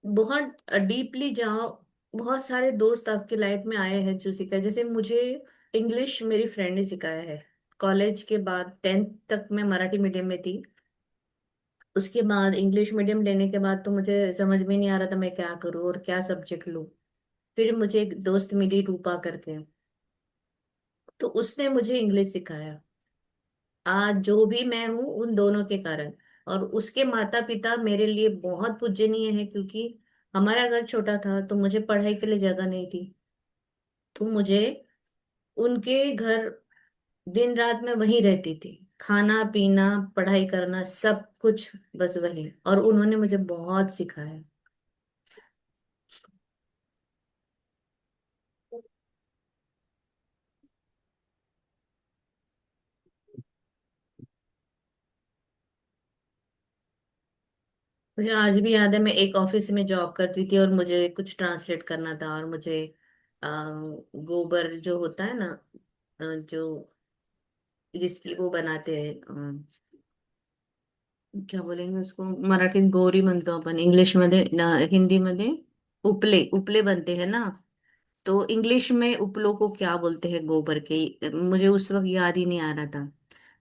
बहुत डीपली जाओ, बहुत सारे दोस्त आपके लाइफ में आए हैं जो सिखाए। जैसे मुझे इंग्लिश मेरी फ्रेंड ने सिखाया है। कॉलेज के बाद 10th तक मैं मराठी मीडियम में थी, उसके बाद इंग्लिश मीडियम लेने के बाद तो मुझे समझ में नहीं आ रहा था मैं क्या करूँ और क्या सब्जेक्ट लूँ। फिर मुझे एक दोस्त मिली रूपा करके, तो उसने मुझे इंग्लिश सिखाया। आज जो भी मैं हूँ उन दोनों के कारण। और उसके माता पिता मेरे लिए बहुत पूजनीय है, क्योंकि हमारा घर छोटा था तो मुझे पढ़ाई के लिए जगह नहीं थी, तो मुझे उनके घर दिन रात में वहीं रहती थी, खाना पीना पढ़ाई करना सब कुछ बस वही, और उन्होंने मुझे बहुत सिखाया। मुझे आज भी याद है, मैं एक ऑफिस में जॉब करती थी और मुझे कुछ ट्रांसलेट करना था, और मुझे गोबर जो होता है ना, जो जिसकी वो बनाते हैं, क्या बोलेंगे उसको, मराठीत गोरी म्हणतो आपण, इंग्लिश मध्ये हिंदी मध्ये उपले, उपले बनते हैं ना। तो इंग्लिश में उपलों को क्या बोलते हैं गोबर के, मुझे उस वक्त याद ही नहीं आ रहा था।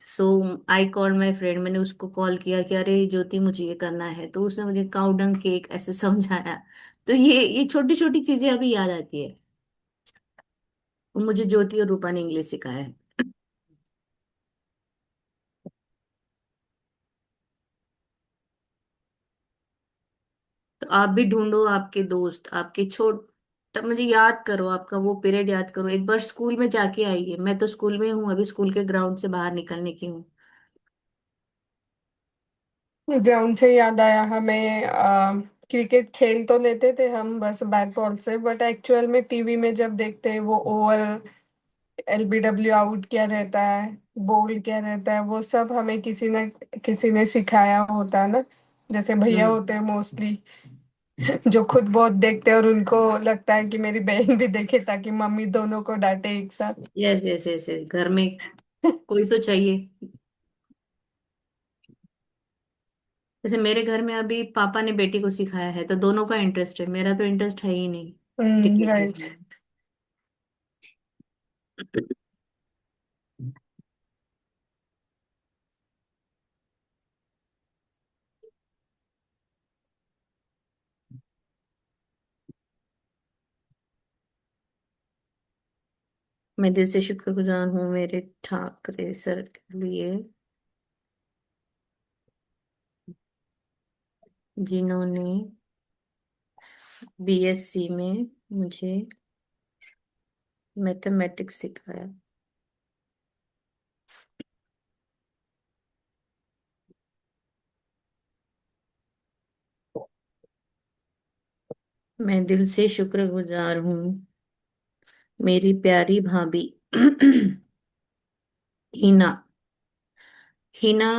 सो आई कॉल माई फ्रेंड, मैंने उसको कॉल किया कि अरे ज्योति मुझे ये करना है, तो उसने मुझे काउडंग केक ऐसे समझाया। तो ये छोटी छोटी चीजें अभी याद आती है। मुझे ज्योति और रूपा ने इंग्लिश सिखाया है। तो आप भी ढूंढो आपके दोस्त, आपके छोट, तब मुझे याद करो, आपका वो पीरियड याद करो, एक बार स्कूल में जाके आइए। मैं तो स्कूल में हूँ अभी, स्कूल के ग्राउंड से बाहर निकलने की हूँ। ग्राउंड से याद आया हमें, क्रिकेट खेल तो लेते थे हम बस बैट बॉल से, बट एक्चुअल में टीवी में जब देखते हैं वो ओवर, एलबीडब्ल्यू आउट क्या रहता है, बोल्ड क्या रहता है, वो सब हमें किसी ने सिखाया होता है ना। जैसे भैया हम्म। होते हैं मोस्टली, जो खुद बहुत देखते हैं और उनको लगता है कि मेरी बहन भी देखे ताकि मम्मी दोनों को डांटे एक साथ। यस यस यस यस, घर में कोई तो चाहिए। जैसे मेरे घर में अभी पापा ने बेटी को सिखाया है, तो दोनों का इंटरेस्ट है, मेरा तो इंटरेस्ट है ही नहीं क्रिकेट राइट। में। मैं दिल से शुक्रगुजार हूँ मेरे ठाकरे सर के लिए, जिन्होंने बीएससी में मुझे मैथमेटिक्स सिखाया। मैं दिल से शुक्रगुजार हूँ मेरी प्यारी भाभी हिना, हिना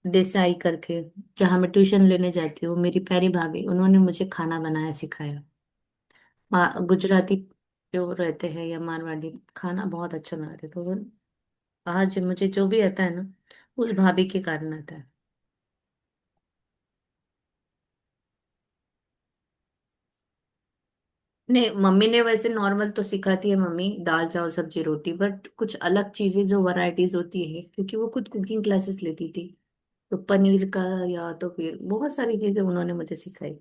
देसाई करके, जहाँ मैं ट्यूशन लेने जाती हूँ, मेरी प्यारी भाभी, उन्होंने मुझे खाना बनाया सिखाया। गुजराती जो रहते हैं या मारवाड़ी, खाना बहुत अच्छा बनाते, तो आज मुझे जो भी आता है ना, उस भाभी के कारण आता है। नहीं, मम्मी ने वैसे नॉर्मल तो सिखाती है मम्मी, दाल चावल सब्जी रोटी, बट कुछ अलग चीजें जो वैरायटीज होती है, क्योंकि वो खुद कुकिंग क्लासेस लेती थी, तो पनीर का या तो फिर बहुत सारी चीजें उन्होंने मुझे सिखाई।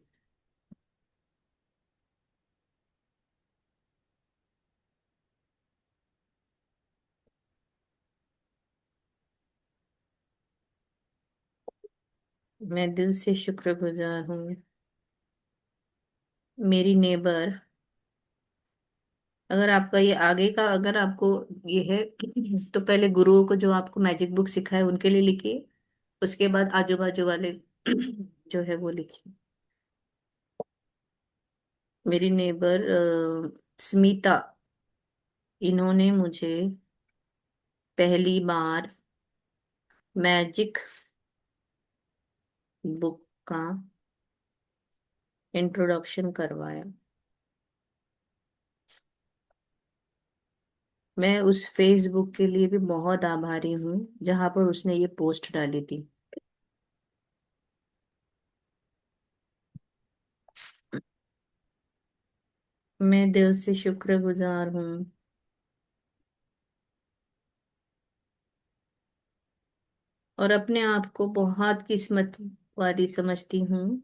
मैं दिल से शुक्रगुजार हूँ मेरी नेबर। अगर आपका ये आगे का, अगर आपको ये है तो पहले गुरुओं को जो आपको मैजिक बुक सिखाए उनके लिए लिखिए, उसके बाद आजू बाजू वाले जो है वो लिखिए। मेरी नेबर स्मिता, इन्होंने मुझे पहली बार मैजिक बुक का इंट्रोडक्शन करवाया। मैं उस फेसबुक के लिए भी बहुत आभारी हूँ जहां पर उसने ये पोस्ट डाली थी। मैं दिल से शुक्रगुजार हूँ और अपने आप को बहुत किस्मत वाली समझती हूँ,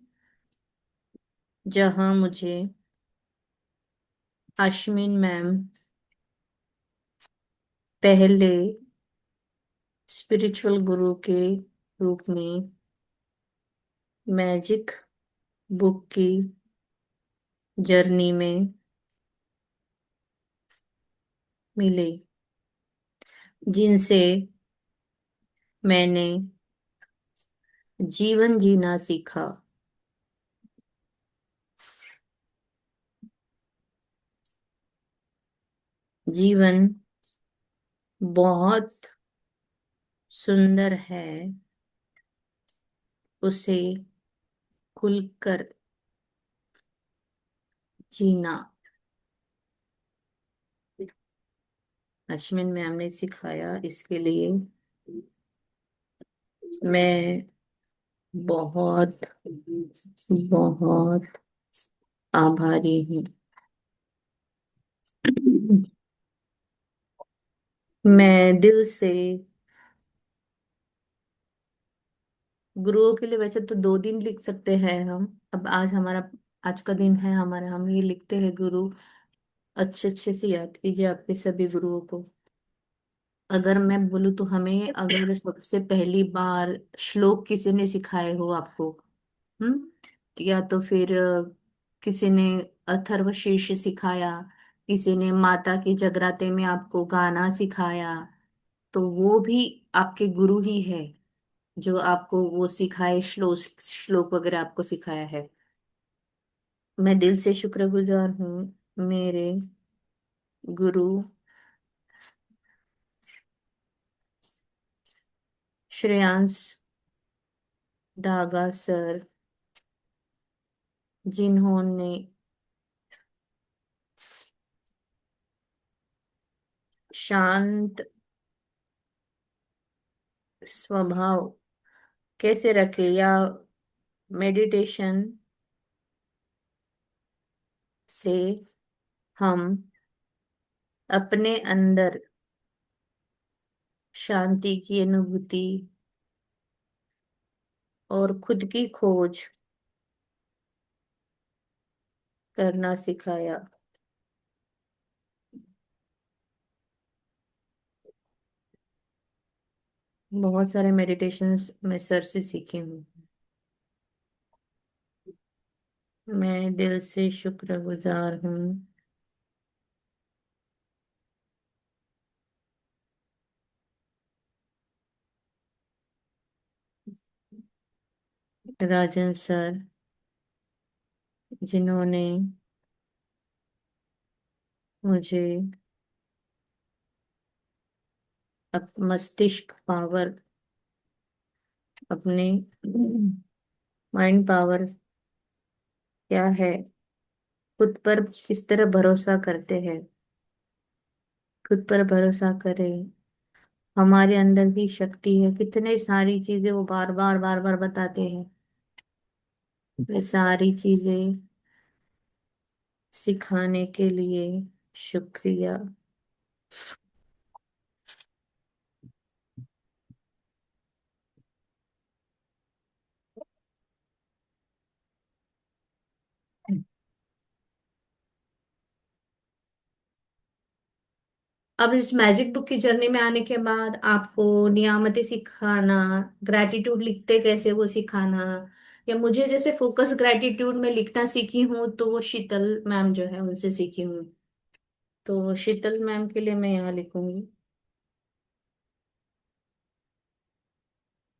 जहां मुझे अश्विन मैम पहले स्पिरिचुअल गुरु के रूप में मैजिक बुक की जर्नी में मिले, जिनसे मैंने जीवन जीना सीखा। जीवन बहुत सुंदर है, उसे खुलकर जीना। अश्विन मैम ने सिखाया, इसके लिए मैं बहुत बहुत आभारी हूँ। मैं दिल से गुरुओं के लिए, वैसे तो 2 दिन लिख सकते हैं हम, अब आज का दिन है हमारा, हम ये लिखते हैं गुरु। अच्छे अच्छे से याद कीजिए आपके सभी गुरुओं को। अगर मैं बोलूँ तो हमें, अगर सबसे पहली बार श्लोक किसी ने सिखाए हो आपको, या तो फिर किसी ने अथर्वशीर्ष सिखाया, किसी ने माता के जगराते में आपको गाना सिखाया, तो वो भी आपके गुरु ही है, जो आपको वो सिखाए, श्लोक श्लोक वगैरह आपको सिखाया है। मैं दिल से शुक्रगुजार हूँ मेरे गुरु श्रेयांश डागा सर, जिन्होंने शांत स्वभाव कैसे रखे, या मेडिटेशन से हम अपने अंदर शांति की अनुभूति और खुद की खोज करना सिखाया। बहुत सारे मेडिटेशंस मैं सर से सीखी हूँ। मैं दिल से शुक्रगुजार हूँ राजन सर, जिन्होंने मुझे मस्तिष्क पावर, अपने माइंड पावर क्या है, खुद पर किस तरह भरोसा करते हैं, खुद पर भरोसा करें, हमारे अंदर की शक्ति है, कितने सारी चीजें वो बार बार बार बार बताते हैं। ये सारी चीजें सिखाने के लिए शुक्रिया। अब इस मैजिक बुक की जर्नी में आने के बाद आपको नियामतें सिखाना, ग्रैटिट्यूड लिखते कैसे वो सिखाना, या मुझे जैसे फोकस ग्रैटिट्यूड में लिखना सीखी हूँ, तो वो शीतल मैम जो है उनसे सीखी हूँ। तो शीतल मैम के लिए मैं यहाँ लिखूंगी,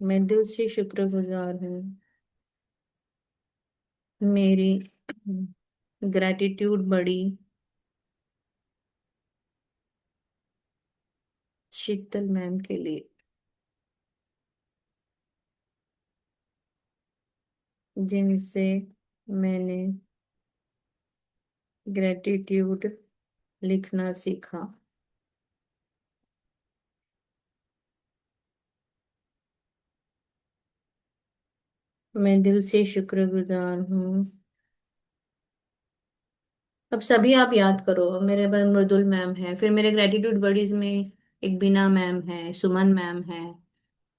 मैं दिल से शुक्रगुजार हूँ मेरी ग्रैटिट्यूड बड़ी शीतल मैम के लिए, जिनसे मैंने ग्रैटिट्यूड लिखना सीखा। मैं दिल से शुक्रगुजार हूँ। अब सभी आप याद करो, मेरे पास मृदुल मैम है, फिर मेरे ग्रेटिट्यूड बडीज में एक बीना मैम है, सुमन मैम है,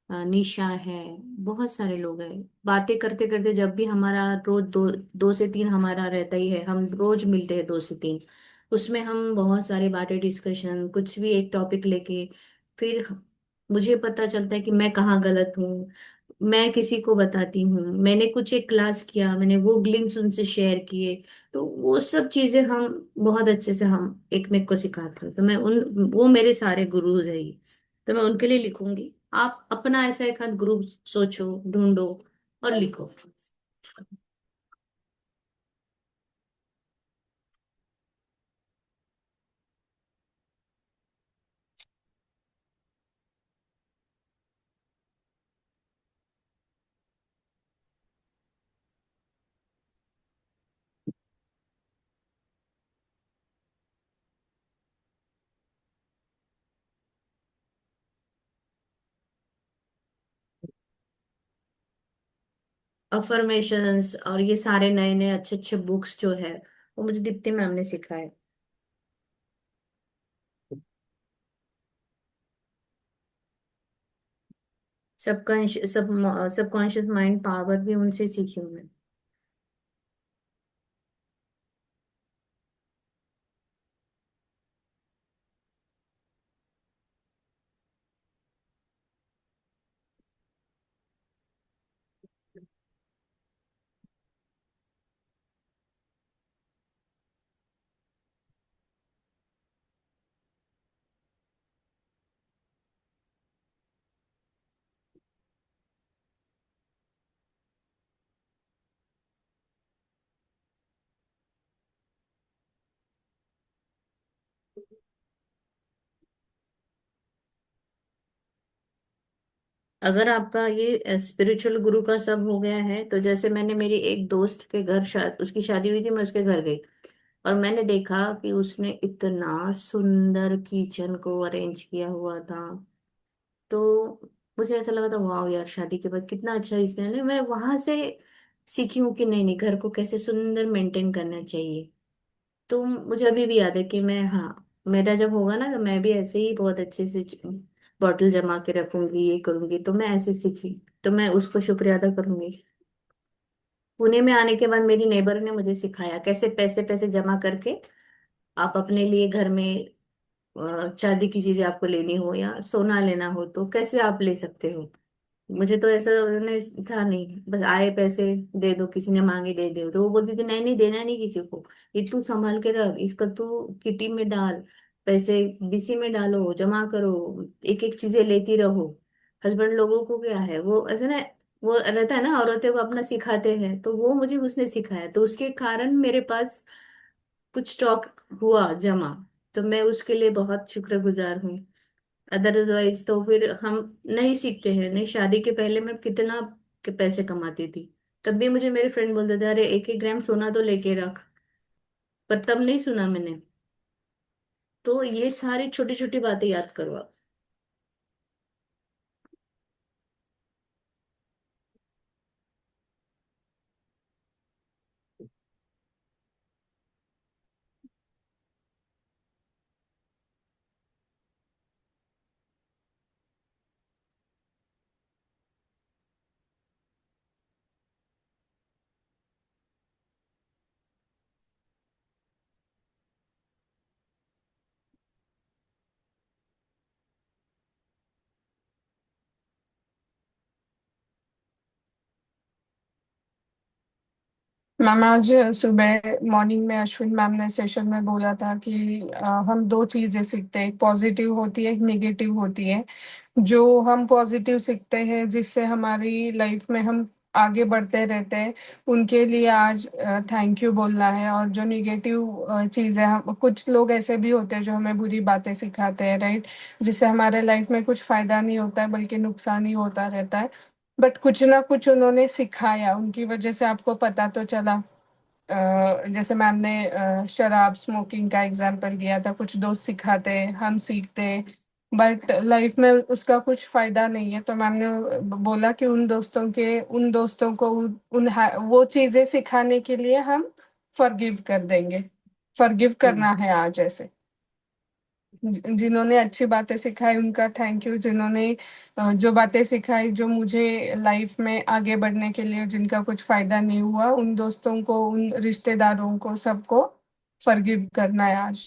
निशा है, बहुत सारे लोग हैं। बातें करते करते जब भी हमारा रोज 2 से 3 हमारा रहता ही है, हम रोज मिलते हैं 2 से 3, उसमें हम बहुत सारी बातें, डिस्कशन, कुछ भी एक टॉपिक लेके, फिर मुझे पता चलता है कि मैं कहाँ गलत हूँ, मैं किसी को बताती हूँ, मैंने कुछ एक क्लास किया, मैंने वो ग्लिम्स उनसे शेयर किए, तो वो सब चीजें हम बहुत अच्छे से हम एक मेक को सिखाते हैं। तो मैं उन वो मेरे सारे गुरुज है ये। तो मैं उनके लिए लिखूंगी। आप अपना ऐसा एक आध ग्रुप सोचो, ढूंढो और लिखो। अफर्मेशंस और ये सारे नए नए अच्छे अच्छे बुक्स जो है, वो मुझे दीप्ति मैम ने सिखाए। सबकॉन्शियस माइंड पावर भी उनसे सीखी हूँ मैं। अगर आपका ये स्पिरिचुअल गुरु का सब हो गया है, तो जैसे मैंने मेरी एक दोस्त के घर, उसकी शादी हुई थी, मैं उसके घर गई और मैंने देखा कि उसने इतना सुंदर किचन को अरेंज किया हुआ था। तो मुझे ऐसा लगा था, वाह यार, शादी के बाद कितना अच्छा इसने, नहीं मैं वहां से सीखी हूँ कि नहीं नहीं, घर को कैसे सुंदर मेंटेन करना चाहिए। तो मुझे अभी भी याद है कि मैं, हाँ, मेरा जब होगा ना, तो मैं भी ऐसे ही बहुत अच्छे से बॉटल जमा के रखूंगी, ये करूंगी। तो मैं ऐसे सीखी, तो मैं उसको शुक्रिया अदा करूंगी। पुणे में आने के बाद मेरी नेबर ने मुझे सिखाया कैसे पैसे पैसे जमा करके आप अपने लिए घर में चांदी की चीजें आपको लेनी हो या सोना लेना हो तो कैसे आप ले सकते हो। मुझे तो ऐसा उन्होंने था नहीं, बस आए पैसे दे दो, किसी ने मांगे दे दो। तो वो बोलती थी, नहीं नहीं, देना नहीं किसी को, ये तू संभाल के रख, इसका तू किटी में डाल, पैसे बीसी में डालो, जमा करो, एक एक चीजें लेती रहो। हस्बैंड लोगों को क्या है, वो ऐसे ना, वो रहता है ना, औरतें को अपना सिखाते हैं, तो वो मुझे उसने सिखाया, तो उसके कारण मेरे पास कुछ स्टॉक हुआ जमा। तो मैं उसके लिए बहुत शुक्रगुजार हूँ। अदरवाइज तो फिर हम नहीं सीखते हैं। नहीं, शादी के पहले मैं कितना के पैसे कमाती थी, तब भी मुझे मेरे फ्रेंड बोलते थे, अरे एक एक ग्राम सोना तो लेके रख, पर तब नहीं सुना मैंने। तो ये सारी छोटी छोटी बातें याद करो आप। मैम आज सुबह मॉर्निंग में अश्विन मैम ने सेशन में बोला था कि हम दो चीजें सीखते हैं, एक पॉजिटिव होती है, एक नेगेटिव होती है। जो हम पॉजिटिव सीखते हैं जिससे हमारी लाइफ में हम आगे बढ़ते रहते हैं, उनके लिए आज थैंक यू बोलना है। और जो निगेटिव चीज़ है, हम कुछ लोग ऐसे भी होते हैं जो हमें बुरी बातें सिखाते हैं, राइट, जिससे हमारे लाइफ में कुछ फायदा नहीं होता है बल्कि नुकसान ही होता रहता है। बट कुछ ना कुछ उन्होंने सिखाया, उनकी वजह से आपको पता तो चला। जैसे मैम ने शराब स्मोकिंग का एग्जाम्पल दिया था, कुछ दोस्त सिखाते हैं, हम सीखते हैं, बट लाइफ में उसका कुछ फायदा नहीं है। तो मैम ने बोला कि उन दोस्तों को वो चीजें सिखाने के लिए हम फॉरगिव कर देंगे। फॉरगिव हम्म। करना है आज ऐसे। जिन्होंने अच्छी बातें सिखाई उनका थैंक यू, जिन्होंने जो बातें सिखाई जो मुझे लाइफ में आगे बढ़ने के लिए जिनका कुछ फायदा नहीं हुआ, उन दोस्तों को, उन रिश्तेदारों को, सबको फॉरगिव करना है आज।